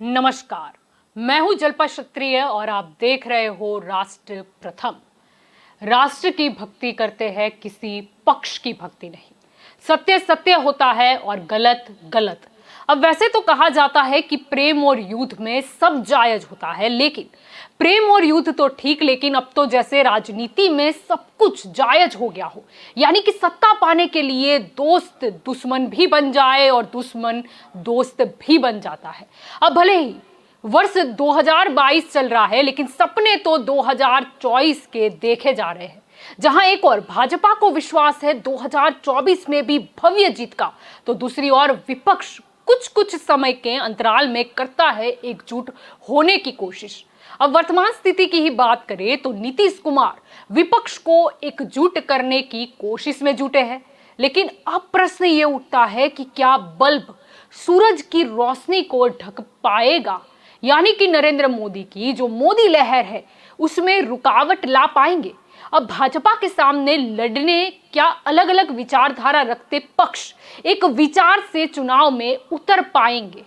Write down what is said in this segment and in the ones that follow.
नमस्कार, मैं हूं जल्पा क्षत्रिय और आप देख रहे हो राष्ट्र प्रथम। राष्ट्र की भक्ति करते हैं, किसी पक्ष की भक्ति नहीं। सत्य सत्य होता है और गलत गलत। अब वैसे तो कहा जाता है कि प्रेम और युद्ध में सब जायज होता है, लेकिन प्रेम और युद्ध तो ठीक, लेकिन अब तो जैसे राजनीति में सब कुछ जायज हो गया हो। यानी कि सत्ता पाने के लिए दोस्त दुश्मन भी बन जाए और दुश्मन दोस्त भी बन जाता है। अब भले ही वर्ष 2022 चल रहा है, लेकिन सपने तो 2024 के देखे जा रहे हैं। जहां एक और भाजपा को विश्वास है 2024 में भी भव्य जीत का, तो दूसरी ओर विपक्ष कुछ कुछ समय के अंतराल में करता है एकजुट होने की कोशिश। अब वर्तमान स्थिति की ही बात करें तो नीतीश कुमार विपक्ष को एकजुट करने की कोशिश में जुटे हैं, लेकिन अब प्रश्न ये उठता है कि क्या बल्ब सूरज की रोशनी को ढक पाएगा? यानी कि नरेंद्र मोदी की जो मोदी लहर है उसमें रुकावट ला पाएंगे? अब भाजपा के सामने लड़ने क्या अलग अलग विचारधारा रखते पक्ष एक विचार से चुनाव में उतर पाएंगे?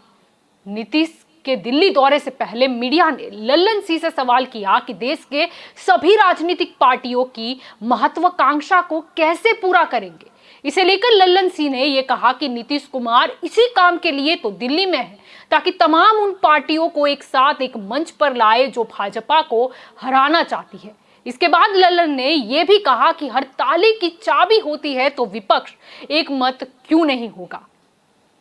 नीतीश के दिल्ली दौरे से पहले मीडिया ने लल्लन सिंह से सवाल किया कि देश के सभी राजनीतिक पार्टियों की महत्वाकांक्षा को कैसे पूरा करेंगे। इसे लेकर लल्लन सिंह ने यह कहा कि नीतीश कुमार इसी काम के लिए तो दिल्ली में है, ताकि तमाम उन पार्टियों को एक साथ एक मंच पर लाए जो भाजपा को हराना चाहती है। इसके बाद लल्लन ने यह भी कहा कि हर ताले की चाबी होती है तो विपक्ष एक मत क्यों नहीं होगा।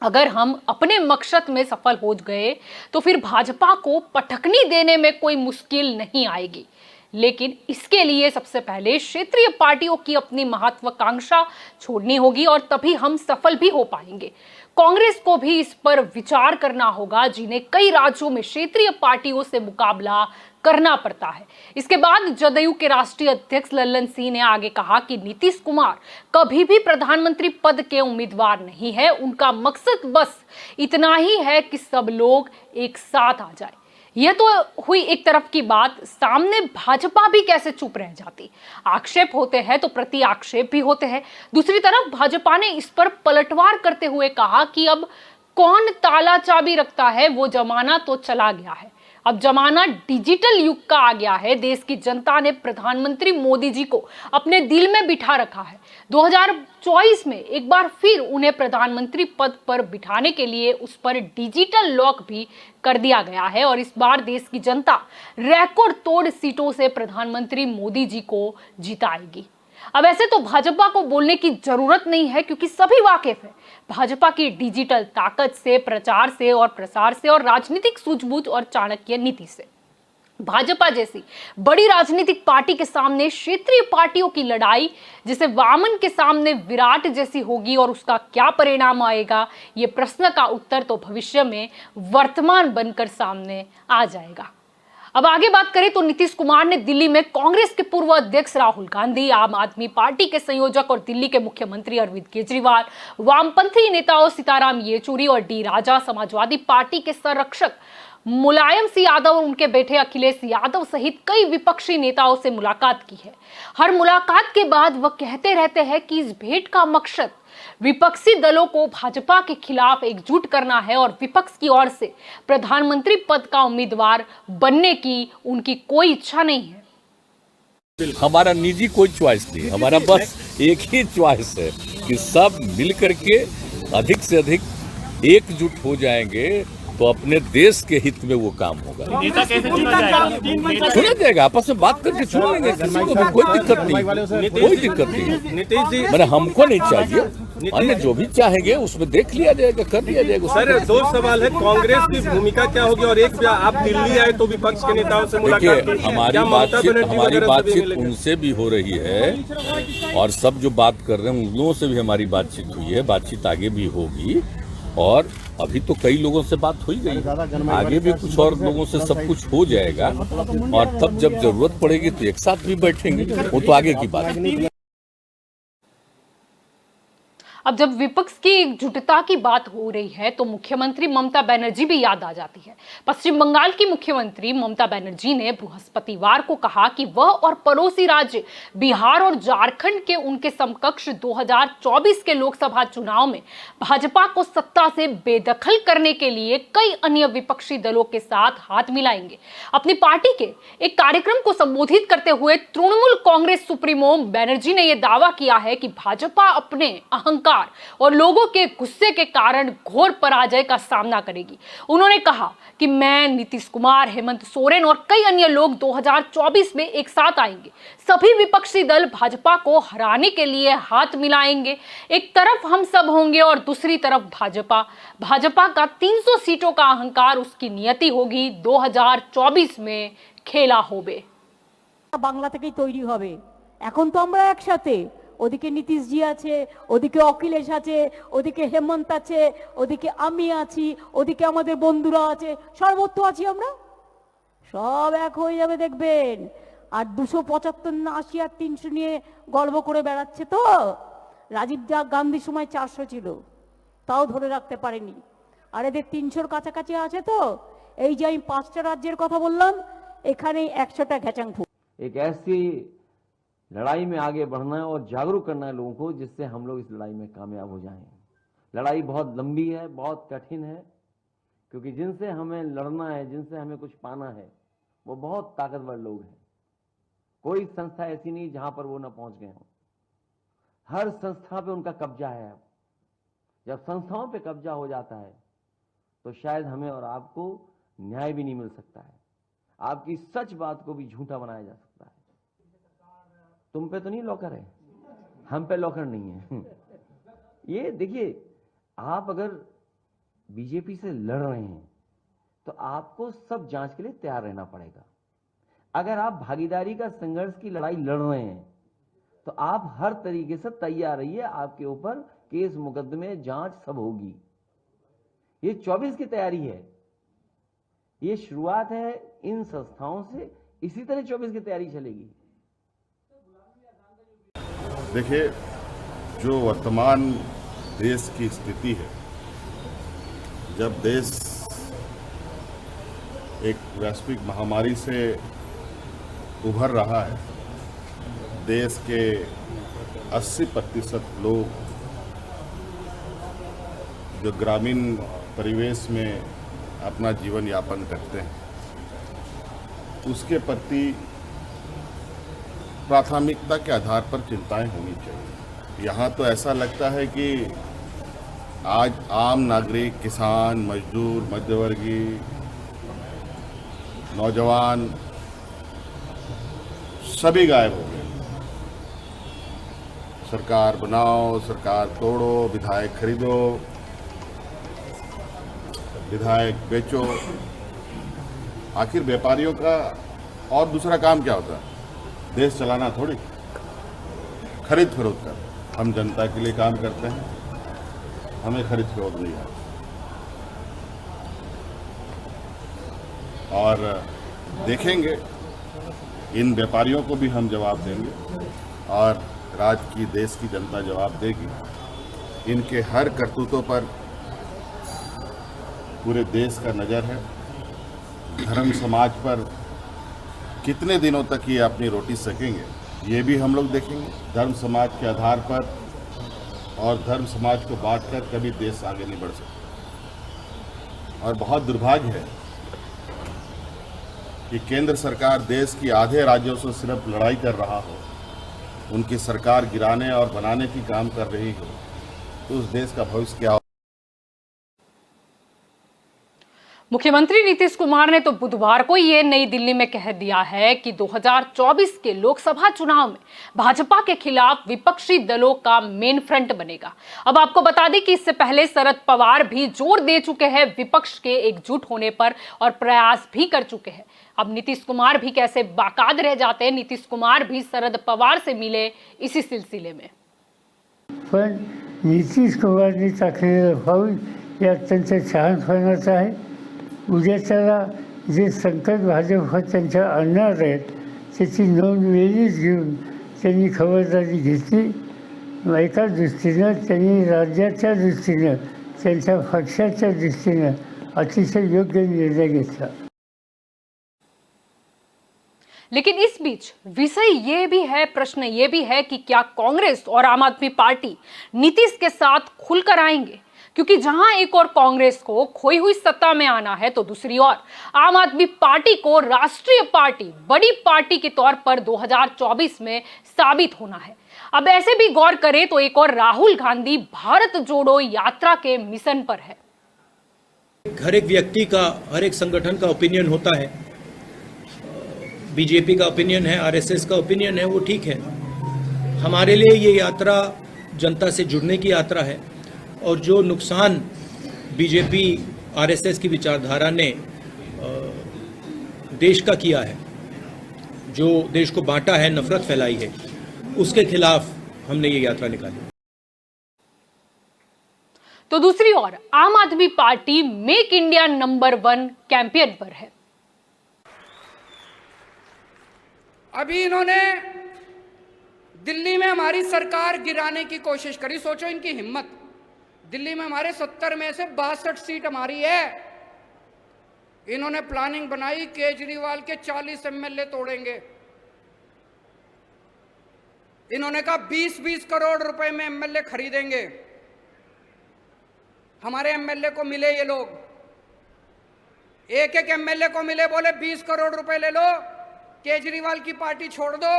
अगर हम अपने मकसद में सफल हो गए तो फिर भाजपा को पटकनी देने में कोई मुश्किल नहीं आएगी, लेकिन इसके लिए सबसे पहले क्षेत्रीय पार्टियों की अपनी महत्वाकांक्षा छोड़नी होगी और तभी हम सफल भी हो पाएंगे। कांग्रेस को भी इस पर विचार करना होगा, जिन्हें कई राज्यों में क्षेत्रीय पार्टियों से मुकाबला करना पड़ता है। इसके बाद जदयू के राष्ट्रीय अध्यक्ष लल्लन सिंह ने आगे कहा कि नीतीश कुमार कभी भी प्रधानमंत्री पद के उम्मीदवार नहीं है। उनका मकसद बस इतना ही है कि सब लोग एक साथ आ जाए। यह तो हुई एक तरफ की बात, सामने भाजपा भी कैसे चुप रह जाती। आक्षेप होते हैं तो प्रति आक्षेप भी होते हैं। दूसरी तरफ भाजपा ने इस पर पलटवार करते हुए कहा कि अब कौन ताला चाबी रखता है, वो जमाना तो चला गया है। अब जमाना डिजिटल युग का आ गया है। देश की जनता ने प्रधानमंत्री मोदी जी को अपने दिल में बिठा रखा है। 2024 में एक बार फिर उन्हें प्रधानमंत्री पद पर बिठाने के लिए उस पर डिजिटल लॉक भी कर दिया गया है और इस बार देश की जनता रिकॉर्ड तोड़ सीटों से प्रधानमंत्री मोदी जी को जिताएगी। अब ऐसे तो भाजपा को बोलने की जरूरत नहीं है, क्योंकि सभी वाकिफ है भाजपा की डिजिटल ताकत से, प्रचार से और प्रसार से और राजनीतिक सूझबूझ और चाणक्य नीति से। भाजपा जैसी बड़ी राजनीतिक पार्टी के सामने क्षेत्रीय पार्टियों की लड़ाई जैसे वामन के सामने विराट जैसी होगी और उसका क्या परिणाम आएगा, ये प्रश्न का उत्तर तो भविष्य में वर्तमान बनकर सामने आ जाएगा। अब आगे बात करें तो नीतीश कुमार ने दिल्ली में कांग्रेस के पूर्व अध्यक्ष राहुल गांधी, आम आदमी पार्टी के संयोजक और दिल्ली के मुख्यमंत्री अरविंद केजरीवाल, वामपंथी नेताओं सीताराम येचुरी और डी राजा, समाजवादी पार्टी के संरक्षक मुलायम सिंह यादव और उनके बेटे अखिलेश यादव सहित कई विपक्षी नेताओं से मुलाकात की है। हर मुलाकात के बाद वह कहते रहते हैं कि इस भेंट का मकसद विपक्षी दलों को भाजपा के खिलाफ एकजुट करना है और विपक्ष की ओर से प्रधानमंत्री पद का उम्मीदवार बनने की उनकी कोई इच्छा नहीं है। हमारा निजी कोई चॉइस नहीं, हमारा बस एक ही चॉइस है कि सब मिलकर के अधिक से अधिक एकजुट हो जाएंगे तो अपने देश के हित में वो काम होगा। नेता कैसे चुना जाएगा? चुना जाएगा, आपस में बात करके चुन लेंगे, किसी को भी कोई दिक्कत नहीं, कोई दिक्कत नहीं। नीतीश जी, मैंने हमको नहीं चाहिए, अन्य जो भी चाहेंगे उसमें देख लिया जाएगा, कर लिया जाएगा। सर दो सवाल है, कांग्रेस की भूमिका क्या होगी और एक आप दिल्ली आए तो विपक्ष के नेताओं से मुलाकात की, हमारी बातचीत उनसे भी हो रही है और सब जो बात कर रहे हैं उन लोगों से भी हमारी बातचीत हुई है, बातचीत आगे भी होगी और अभी तो कई लोगों से बात हो ही गई, आगे भी कुछ और लोगों से सब कुछ हो जाएगा और तब जब जरूरत पड़ेगी तो एक साथ भी बैठेंगे, वो तो आगे की बात है। अब जब विपक्ष की एकजुटता की बात हो रही है तो मुख्यमंत्री ममता बनर्जी भी याद आ जाती है। पश्चिम बंगाल की मुख्यमंत्री ममता बनर्जी ने बृहस्पतिवार को कहा कि वह और पड़ोसी राज्य बिहार और झारखंड के उनके समकक्ष 2024 के लोकसभा चुनाव में भाजपा को सत्ता से बेदखल करने के लिए कई अन्य विपक्षी दलों के साथ हाथ मिलाएंगे। अपनी पार्टी के एक कार्यक्रम को संबोधित करते हुए तृणमूल कांग्रेस सुप्रीमो बनर्जी ने यह दावा किया है कि भाजपा अपने अहंकार और लोगों के गुस्से के कारण घोर पराजय का सामना करेगी। उन्होंने कहा कि मैं, नीतीश कुमार, हेमंत सोरेन और कई अन्य लोग 2024 में एक साथ आएंगे। सभी विपक्षी दल भाजपा को हराने के लिए हाथ मिलाएंगे। एक तरफ हम सब होंगे और दूसरी तरफ भाजपा का 300 सीटों का अहंकार उसकी नियति होगी। 2024 में खेला होबे। বাংলা থেকেই তৈরি হবে। এখন তো আমরা একসাথে, ওদিকে নীতিশজি আছে, ওদিকে অখিলেশ আছে, ওদিকে হেমন্ত আছে, ওদিকে আমি আছি, ওদিকে আমাদের বন্ধুরা আছে, সর্বত্র আছি আমরা, সব এক হয়ে যাবে দেখবেন। আর 275 না 80 আর 300 নিয়ে গল্প করে বেড়াচ্ছে তো। রাজীব গান্ধীর সময় 400 ছিল, তাও ধরে রাখতে পারেনি। আর এদের 300-র কাছাকাছি আছে তো। এই যে আমি 5টা রাজ্যের কথা বললাম, এখানেই 100টা ঘ্যাচাং ফু। एक ऐसी लड़ाई में आगे बढ़ना है और जागरूक करना है लोगों को, जिससे हम लोग इस लड़ाई में कामयाब हो जाएं। लड़ाई बहुत लंबी है, बहुत कठिन है, क्योंकि जिनसे हमें लड़ना है, जिनसे हमें कुछ पाना है, वो बहुत ताकतवर लोग हैं। कोई संस्था ऐसी नहीं जहां पर वो न पहुंच गए हों। हर संस्था पे उनका कब्जा है। जब संस्थाओं पे कब्जा हो जाता है तो शायद हमें और आपको न्याय भी नहीं मिल सकता है। आपकी सच बात को भी झूठा बनाया जा सकता है। तुम पे तो नहीं लॉकर है, हम पे लॉकर नहीं है। ये देखिए, आप अगर बीजेपी से लड़ रहे हैं तो आपको सब जांच के लिए तैयार रहना पड़ेगा। अगर आप भागीदारी का संघर्ष की लड़ाई लड़ रहे हैं तो आप हर तरीके से तैयार रहिए। आपके ऊपर केस, मुकदमे, जांच सब होगी। ये 24 की तैयारी है, ये शुरुआत है इन संस्थाओं से। इसी तरह 24 की तैयारी चलेगी। देखिए, जो वर्तमान देश की स्थिति है, जब देश एक वैश्विक महामारी से उभर रहा है, देश के 80% लोग जो ग्रामीण परिवेश में अपना जीवन यापन करते हैं, उसके प्रति प्राथमिकता के आधार पर चिंताएं होनी चाहिए। यहाँ तो ऐसा लगता है कि आज आम नागरिक, किसान, मजदूर, मध्यवर्गीय, नौजवान सभी गायब हो गए। सरकार बनाओ, सरकार तोड़ो, विधायक खरीदो, विधायक बेचो। आखिर व्यापारियों का और दूसरा काम क्या होता है? देश चलाना थोड़ी। खरीद फरोख्त कर। हम जनता के लिए काम करते हैं, हमें खरीद फरोख्त नहीं है। और देखेंगे, इन व्यापारियों को भी हम जवाब देंगे और राज्य की, देश की जनता जवाब देगी। इनके हर करतूतों पर पूरे देश का नज़र है। धर्म समाज पर कितने दिनों तक ये अपनी रोटी सेकेंगे, ये भी हम लोग देखेंगे। धर्म समाज के आधार पर और धर्म समाज को बांटकर कभी देश आगे नहीं बढ़ सकता। और बहुत दुर्भाग्य है कि केंद्र सरकार देश की आधे राज्यों से सिर्फ लड़ाई कर रहा हो, उनकी सरकार गिराने और बनाने की काम कर रही हो, तो उस देश का भविष्य क्या हो? मुख्यमंत्री नीतीश कुमार ने तो बुधवार को ये नई दिल्ली में कह दिया है कि 2024 के लोकसभा चुनाव में भाजपा के खिलाफ विपक्षी दलों का मेन फ्रंट बनेगा। अब आपको बता दें कि इससे पहले शरद पवार भी जोर दे चुके हैं विपक्ष के एकजुट होने पर और प्रयास भी कर चुके हैं। अब नीतीश कुमार भी कैसे बाकायदा रह जाते हैं। नीतीश कुमार भी शरद पवार से मिले इसी सिलसिले में। पण नीतीश कुमारनी टाकलेलं पाऊल यात त्यांचं छान फळाचं आहे। उद्याच्याला जे संकट भाजप त्यांच्या आणणार आहेत त्याची नोंद वेळीच घेऊन त्यांनी खबरदारी घेतली एका दृष्टीनं त्यांनी राज्याच्या दृष्टीनं त्यांच्या पक्षाच्या दृष्टीनं अतिशय योग्य निर्णय घेतला। लेकिन इस बीच विषय ये भी है, प्रश्न ये भी है कि क्या कांग्रेस और आम आदमी पार्टी नीतीश के साथ खुलकर आएंगे? क्योंकि जहां एक और कांग्रेस को खोई हुई सत्ता में आना है, तो दूसरी ओर आम आदमी पार्टी को राष्ट्रीय पार्टी, बड़ी पार्टी के तौर पर 2024 में साबित होना है। अब ऐसे भी गौर करें तो एक और राहुल गांधी भारत जोड़ो यात्रा के मिशन पर है। हर एक व्यक्ति का, हर एक संगठन का ओपिनियन होता है। बीजेपी का ओपिनियन है, आरएसएस का ओपिनियन है, वो ठीक है। हमारे लिए ये यात्रा जनता से जुड़ने की यात्रा है, और जो नुकसान बीजेपी आरएसएस की विचारधारा ने देश का किया है, जो देश को बांटा है, नफरत फैलाई है, उसके खिलाफ हमने ये यात्रा निकाली। तो दूसरी ओर आम आदमी party make India number 1 campaign पर है। अभी इन्होंने दिल्ली में हमारी सरकार गिराने की कोशिश करी। सोचो इनकी हिम्मत। दिल्ली में हमारे 70 में से 62 सीट हमारी है। इन्होंने प्लानिंग बनाई, केजरीवाल के 40 एमएलए तोड़ेंगे। इन्होंने कहा 20-20 करोड़ रुपए में एमएलए खरीदेंगे। हमारे एमएलए को मिले ये लोग, एक एक एमएलए को मिले, बोले 20 करोड़ रुपए ले लो, केजरीवाल की पार्टी छोड़ दो,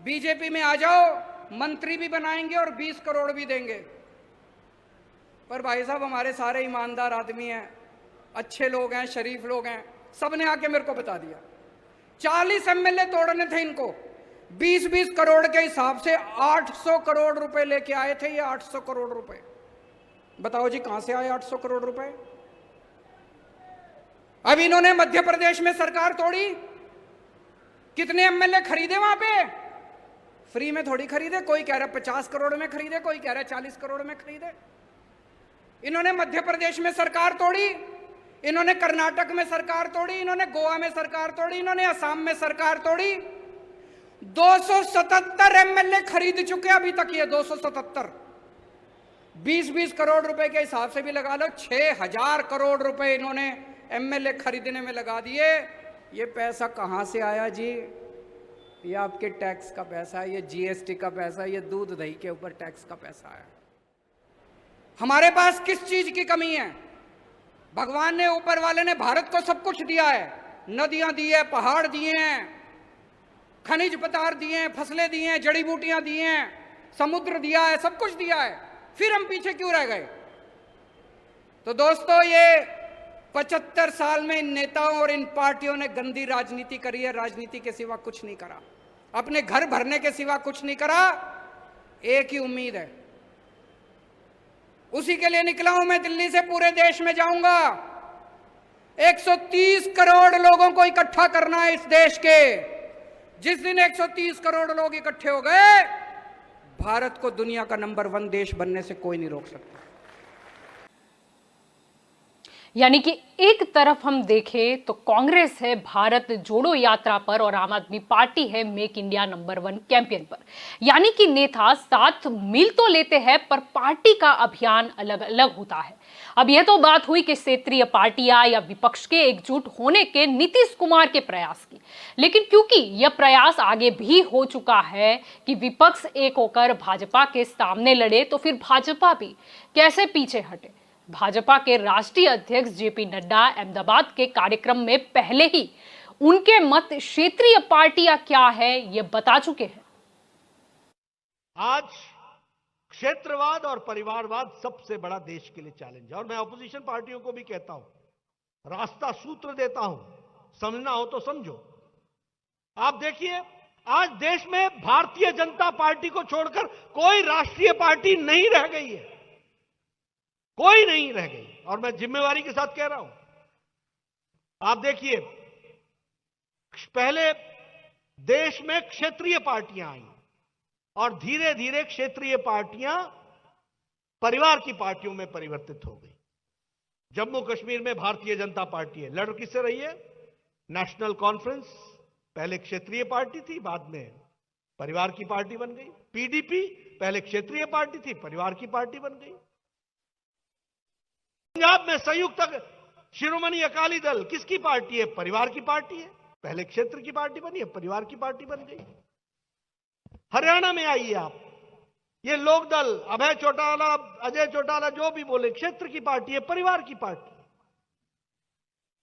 बीजेपी में आ जाओ, मंत्री भी बनाएंगे और 20 करोड़ भी देंगे। पर भाई साहब, हमारे सारे ईमानदार आदमी हैं, अच्छे लोग हैं, शरीफ लोग हैं, सबने आके मेरे को बता दिया 40 एमएलए तोड़ने थे इनको। 20-20 करोड़ के हिसाब से 800 करोड़ रुपए लेके आए थे ये। 800 करोड़ रुपए, बताओ जी कहां से आए 800 करोड़ रुपए? अब इन्होंने मध्य प्रदेश में सरकार तोड़ी। कितने एमएलए खरीदे वहां पे? फ्री में थोड़ी खरीदे। कोई कह रहा 50 करोड़ में खरीदे, कोई कह रहा 40 करोड़ में खरीदे। इन्होंने मध्य प्रदेश में सरकार तोड़ी, इन्होंने कर्नाटक में सरकार तोड़ी, इन्होंने गोवा में सरकार तोड़ी, इन्होंने असम में सरकार तोड़ी। 277 एमएलए खरीद चुके अभी तक ये। 277, 20-20 करोड़ रुपए के हिसाब से भी लगा लो, 6000 करोड़ रुपए इन्होंने एमएलए खरीदने में लगा दिए। ये पैसा कहां से आया जी? ये आपके टैक्स का पैसा है, ये जीएसटी का पैसा है, ये दूध दही के ऊपर टैक्स का पैसा है। हमारे पास किस चीज की कमी है? भगवान ने, ऊपर वाले ने भारत को सब कुछ दिया है। नदियां दी है, पहाड़ दिए हैं, खनिज पदार्थ दिए हैं, फसलें दी हैं, जड़ी बूटियां दी हैं, समुद्र दिया है, सब कुछ दिया है। फिर हम पीछे क्यों रह गए? तो दोस्तों, ये 75 साल में इन नेताओं और इन पार्टियों ने गंदी राजनीति करी है। राजनीति के सिवा कुछ नहीं करा, अपने घर भरने के सिवा कुछ नहीं करा। एक ही उम्मीद है, उसी के लिए निकला हूं मैं। दिल्ली से पूरे देश में जाऊंगा। 130 करोड़ लोगों को इकट्ठा करना है इस देश के। जिस दिन 130 करोड़ लोग इकट्ठे हो गए, भारत को दुनिया का नंबर 1 देश बनने से कोई नहीं रोक सकता। यानी कि एक तरफ हम देखें तो कांग्रेस है भारत जोड़ो यात्रा पर और आम आदमी पार्टी है मेक इंडिया नंबर 1 कैंपेन पर। यानी कि नेता साथ मिल तो लेते हैं, पर पार्टी का अभियान अलग अलग होता है। अब यह तो बात हुई कि क्षेत्रीय पार्टियां या विपक्ष के एकजुट होने के नीतीश कुमार के प्रयास की, लेकिन क्योंकि यह प्रयास आगे भी हो चुका है कि विपक्ष एक होकर भाजपा के सामने लड़े, तो फिर भाजपा भी कैसे पीछे हटे? भाजपा के राष्ट्रीय अध्यक्ष जेपी नड्डा अहमदाबाद के कार्यक्रम में पहले ही उनके मत क्षेत्रीय पार्टियां क्या है ये बता चुके हैं। आज क्षेत्रवाद और परिवारवाद सबसे बड़ा देश के लिए चैलेंज है, और मैं ऑपोजिशन पार्टियों को भी कहता हूं, रास्ता सूत्र देता हूं, समझना हो तो समझो। आप देखिए, आज देश में भारतीय जनता पार्टी को छोड़कर कोई राष्ट्रीय पार्टी नहीं रह गई है, कोई नहीं रह गई, और मैं जिम्मेवारी के साथ कह रहा हूं। आप देखिए, पहले देश में क्षेत्रीय पार्टियां आई और धीरे धीरे क्षेत्रीय पार्टियां परिवार की पार्टियों में परिवर्तित हो गई। जम्मू कश्मीर में भारतीय जनता पार्टी है, लड़ किससे रही है? नेशनल कॉन्फ्रेंस, पहले क्षेत्रीय पार्टी थी, बाद में परिवार की पार्टी बन गई। पीडीपी पहले क्षेत्रीय पार्टी थी, परिवार की पार्टी बन गई। पंजाब में संयुक्त शिरोमणि अकाली दल किसकी पार्टी है? परिवार की पार्टी है। पहले क्षेत्र की पार्टी बनी है, परिवार की पार्टी बन गई। हरियाणा में आइए आप, ये लोकदल, अभय चौटाला, अजय चौटाला जो भी बोले, क्षेत्र की पार्टी है, परिवार की पार्टी।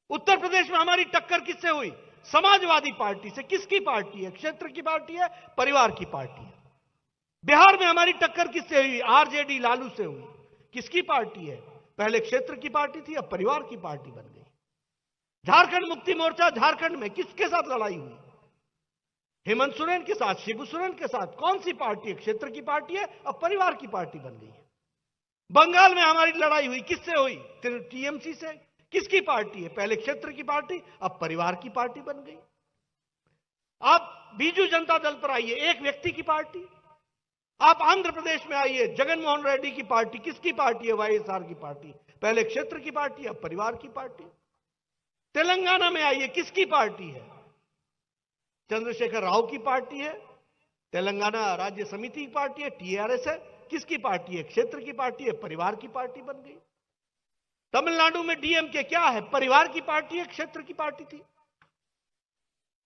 उत्तर प्रदेश में हमारी टक्कर किससे हुई? समाजवादी पार्टी से। किसकी पार्टी है? क्षेत्र की पार्टी है, परिवार की पार्टी है। बिहार में हमारी टक्कर किससे हुई? आरजेडी लालू से हुई। किसकी पार्टी है? पहले क्षेत्र की पार्टी थी, अब परिवार की पार्टी बन गई। झारखंड मुक्ति मोर्चा, झारखंड में किसके साथ लड़ाई हुई? हेमंत सोरेन के साथ, शिबू सोरेन के साथ। कौन सी पार्टी है? क्षेत्र की पार्टी है, अब परिवार की पार्टी बन गई है। बंगाल में हमारी लड़ाई हुई, किससे हुई? टीएमसी से। किसकी पार्टी है? पहले क्षेत्र की पार्टी, अब परिवार की पार्टी बन गई। आप बीजू जनता दल पर आइए, एक व्यक्ति की पार्टी। आप आंध्र प्रदेश में आइए, जगन मोहन रेड्डी की पार्टी। किसकी पार्टी है? वाईएसआर की पार्टी। पहले क्षेत्र की पार्टी, अब परिवार की पार्टी। तेलंगाना में आइए, किसकी पार्टी है? चंद्रशेखर राव की पार्टी है। तेलंगाना राज्य समिति की पार्टी है, टीआरएस है। किसकी पार्टी है? क्षेत्र की पार्टी है, परिवार की पार्टी बन गई। तमिलनाडु में डीएमके क्या है? परिवार की पार्टी है, क्षेत्र की पार्टी थी।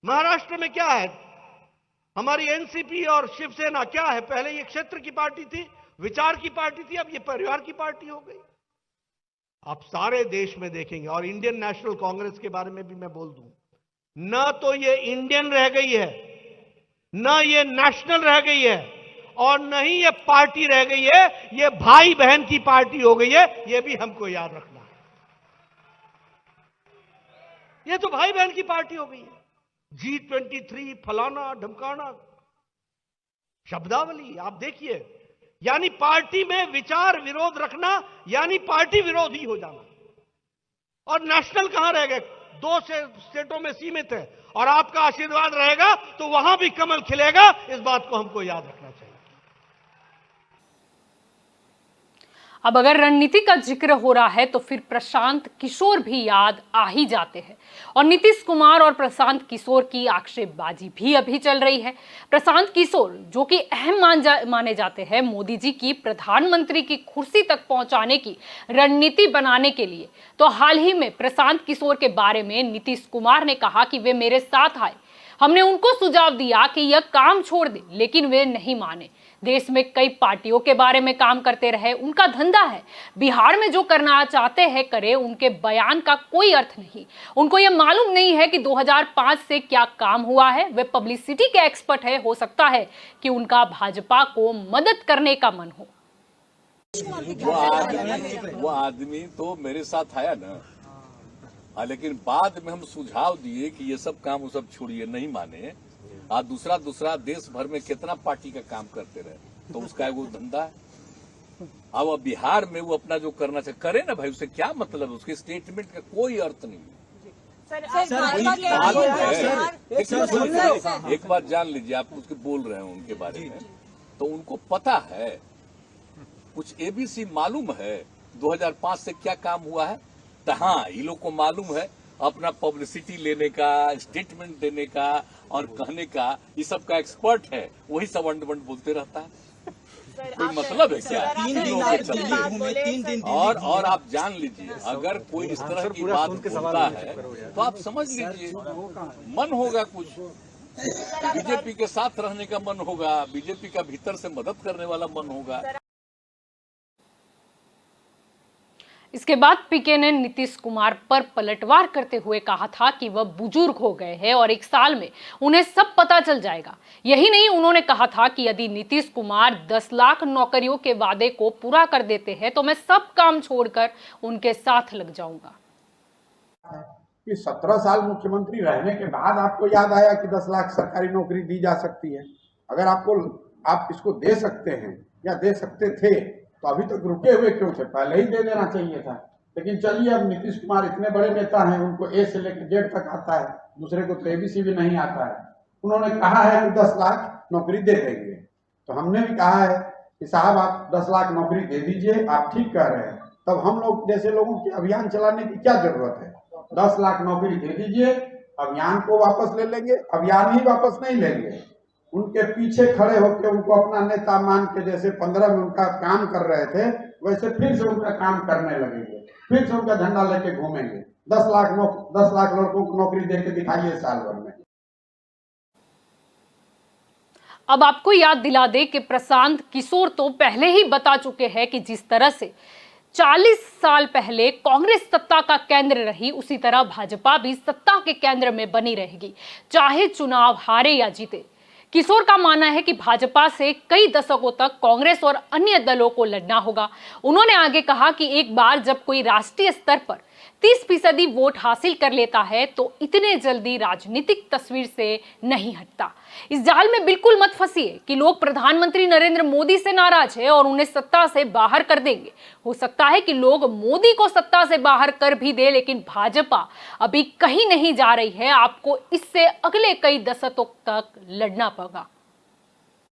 महाराष्ट्र में क्या है? हमारी एनसीपी और शिवसेना क्या है? पहले ये क्षेत्र की पार्टी थी, विचार की पार्टी थी, अब ये परिवार की पार्टी हो गई। आप सारे देश में देखेंगे, और इंडियन नेशनल कांग्रेस के बारे में भी मैं बोल दूं, न तो ये इंडियन रह गई है, न ये नेशनल रह गई है, और न ही ये पार्टी रह गई है, ये भाई बहन की पार्टी हो गई है। ये भी हमको याद रखना है। ये तो भाई बहन की पार्टी हो गई है। G23 फलाना ढमकाना शब्दावली आप देखिए, यानी पार्टी में विचार विरोध रखना यानी पार्टी विरोधी हो जाना। और नेशनल कहां रह गए? 2 स्टेटों में सीमित है, और आपका आशीर्वाद रहेगा तो वहां भी कमल खिलेगा। इस बात को हमको याद रखना चाहिए। अब अगर रणनीति का जिक्र हो रहा है तो फिर प्रशांत किशोर भी याद आ ही जाते हैं, और नीतीश कुमार और प्रशांत किशोर की आक्षेपबाजी भी अभी चल रही है। प्रशांत किशोर जो कि अहम माने जाते हैं मोदी जी की प्रधानमंत्री की कुर्सी तक पहुंचाने की रणनीति बनाने के लिए, तो हाल ही में प्रशांत किशोर के बारे में नीतीश कुमार ने कहा कि वे मेरे साथ आए, हमने उनको सुझाव दिया कि यह काम छोड़ दे, लेकिन वे नहीं माने। देश में कई पार्टियों के बारे में काम करते रहे, उनका धंधा है, बिहार में जो करना चाहते हैं करे, उनके बयान का कोई अर्थ नहीं। उनको यह मालूम नहीं है कि 2005 से क्या काम हुआ है। वे पब्लिसिटी के एक्सपर्ट है, हो सकता है कि उनका भाजपा को मदद करने का मन हो। वो आदमी तो मेरे साथ आया ना, लेकिन बाद में हम सुझाव दिए कि ये सब काम वो सब छोड़िए, नहीं माने। आज दूसरा देश भर में कितना पार्टी का काम करते रहे, तो उसका वो धंधा है। अब बिहार में वो अपना जो करना चाहिए करे ना भाई, उससे क्या मतलब? उसके स्टेटमेंट का कोई अर्थ नहीं है। एक बात जान लीजिए, आप उसके बोल रहे हैं उनके बारे में, तो उनको पता है, कुछ एबीसी मालूम है 2005 से क्या काम हुआ है। तो हाँ, ये लोग को मालूम है अपना पब्लिसिटी लेने का, स्टेटमेंट देने का और कहने का, ये सब का एक्सपर्ट है, वही सब अंड बोलते रहता है। कोई मतलब है क्या? 3 दिन और आप जान लीजिए, अगर कोई इस तरह की बात बोलता है तो आप समझ लीजिए मन होगा कुछ, बीजेपी के साथ रहने का मन होगा, बीजेपी का भीतर से मदद करने वाला मन होगा। इसके बाद पीके ने नीतीश कुमार पर पलटवार करते हुए कहा था कि वह बुजुर्ग हो गए हैं और 1 साल में उन्हें सब पता चल जाएगा। यही नहीं, उन्होंने कहा था कि यदि नीतीश कुमार 10 लाख नौकरियों के वादे को पूरा कर देते हैं तो मैं सब काम छोड़कर उनके साथ लग जाऊंगा। कि 17 साल मुख्यमंत्री रहने के बाद आपको याद आया कि 10 लाख सरकारी नौकरी दी जा सकती है। अगर आप इसको दे सकते हैं या दे सकते थे तो अभी तक रुके हुए क्यों थे? पहले ही दे देना चाहिए था। लेकिन चलिए, अब नीतीश कुमार इतने बड़े नेता हैं, उनको ए से लेकर जेड तक आता है, दूसरे को तो एबीसी भी नहीं आता है। उन्होंने कहा है कि 10 लाख नौकरी दे देंगे, तो हमने भी कहा है कि साहब आप 10 लाख नौकरी दे दीजिए। आप ठीक कह रहे हैं, तब हम लोग जैसे लोगों की अभियान चलाने की क्या जरूरत है? 10 लाख नौकरी दे दीजिए, अभियान को वापस ले लेंगे। अभियान ही वापस नहीं लेंगे उनके पीछे खड़े होकर उनको अपना नेता मान के जैसे 15 में उनका काम कर रहे थे, वैसे फिर से उनका काम करने लगेंगे, फिर से उनका झंडा लेके घूमेंगे। 10 लाख लड़कों को नौकरी देके दिखाइए साल भर में। अब आपको याद दिला दे कि प्रशांत किशोर तो पहले ही बता चुके हैं कि जिस तरह से 40 साल पहले कांग्रेस सत्ता का केंद्र रही, उसी तरह भाजपा भी सत्ता के केंद्र में बनी रहेगी, चाहे चुनाव हारे या जीते। किशोर का मानना है कि भाजपा से कई दशकों तक कांग्रेस और अन्य दलों को लड़ना होगा। उन्होंने आगे कहा कि एक बार जब कोई राष्ट्रीय स्तर पर 30% वोट हासिल कर लेता है तो इतने जल्दी राजनीतिक तस्वीर से नहीं हटता। इस जाल में बिल्कुल मत फंसिए कि लोग प्रधानमंत्री नरेंद्र मोदी से नाराज है और उन्हें सत्ता से बाहर कर देंगे। हो सकता है कि लोग मोदी को सत्ता से बाहर कर भी दे, लेकिन भाजपा अभी कहीं नहीं जा रही है। आपको इससे अगले कई दशकों तक लड़ना पड़ेगा।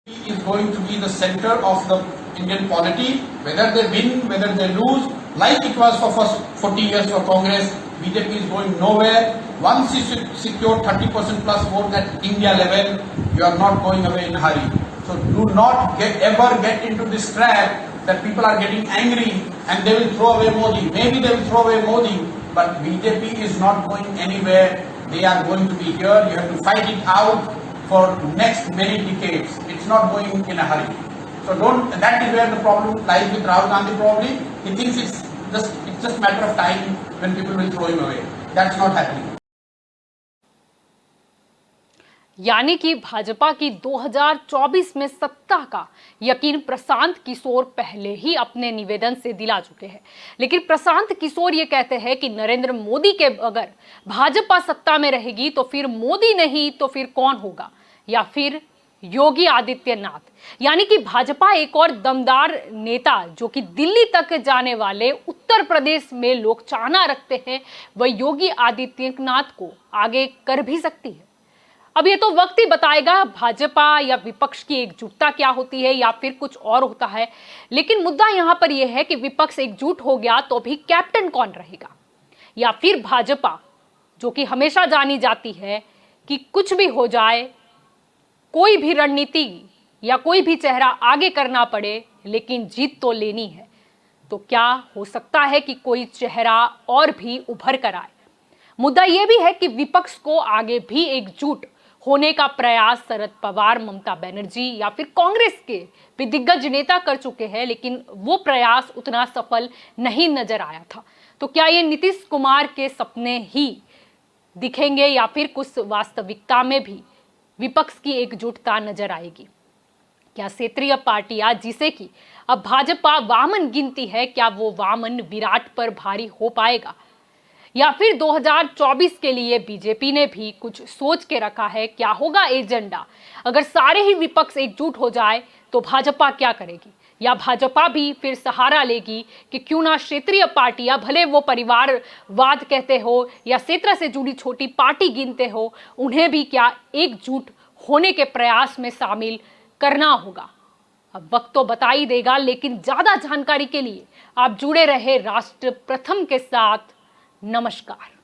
is going to be the center of the Indian polity, whether they win, whether they lose, like it was for first 40 years for Congress. BJP is going nowhere. Once you secure 30% plus vote at India level, you are not going away in a hurry. So do not ever get into this trap that people are getting angry and they will throw away Modi. Maybe they will throw away Modi, but BJP is not going anywhere. They are going to be here. You have to fight it out for next many decades. It's not going in a hurry. So that is where the problem lies with Rahul Gandhi probably. He thinks it's just matter of time when people will throw him away. That's not happening. यानी कि भाजपा की 2024 में सत्ता का यकीन प्रशांत किशोर पहले ही अपने निवेदन से दिला चुके हैं। लेकिन प्रशांत किशोर ये कहते हैं कि नरेंद्र मोदी के अगर भाजपा सत्ता में रहेगी तो फिर मोदी नहीं तो फिर कौन होगा, या फिर योगी आदित्यनाथ। यानी कि भाजपा एक और दमदार नेता जो कि दिल्ली तक जाने वाले उत्तर प्रदेश में लोग चाहना रखते हैं, वह योगी आदित्यनाथ को आगे कर भी सकती है। अब ये तो वक्त ही बताएगा भाजपा या विपक्ष की एकजुटता क्या होती है या फिर कुछ और होता है। लेकिन मुद्दा यहां पर यह है कि विपक्ष एकजुट हो गया तो भी कैप्टन कौन रहेगा, या फिर भाजपा जो कि हमेशा जानी जाती है कि कुछ भी हो जाए, कोई भी रणनीति या कोई भी चेहरा आगे करना पड़े लेकिन जीत तो लेनी है, तो क्या हो सकता है कि कोई चेहरा और भी उभर कर आए। मुद्दा यह भी है कि विपक्ष को आगे भी एकजुट होने का प्रयास शरद पवार, ममता बनर्जी या फिर कांग्रेस के भी दिग्गज नेता कर चुके हैं, लेकिन वो प्रयास उतना सफल नहीं नजर आया था। तो क्या ये नीतीश कुमार के सपने ही दिखेंगे या फिर कुछ वास्तविकता में भी विपक्ष की एकजुटता नजर आएगी? क्या क्षेत्रीय पार्टियां जिसे कि अब भाजपा वामन गिनती है, क्या वो वामन विराट पर भारी हो पाएगा, या फिर 2024 के लिए बीजेपी ने भी कुछ सोच के रखा है? क्या होगा एजेंडा? अगर सारे ही विपक्ष एकजुट हो जाए तो भाजपा क्या करेगी, या भाजपा भी फिर सहारा लेगी कि क्यों ना क्षेत्रीय पार्टियां, भले वो परिवारवाद कहते हो या क्षेत्र से जुड़ी छोटी पार्टी गिनते हो, उन्हें भी क्या एकजुट होने के प्रयास में शामिल करना होगा? अब वक्त तो बता ही देगा, लेकिन ज्यादा जानकारी के लिए आप जुड़े रहे राष्ट्र प्रथम के साथ। नमस्कार।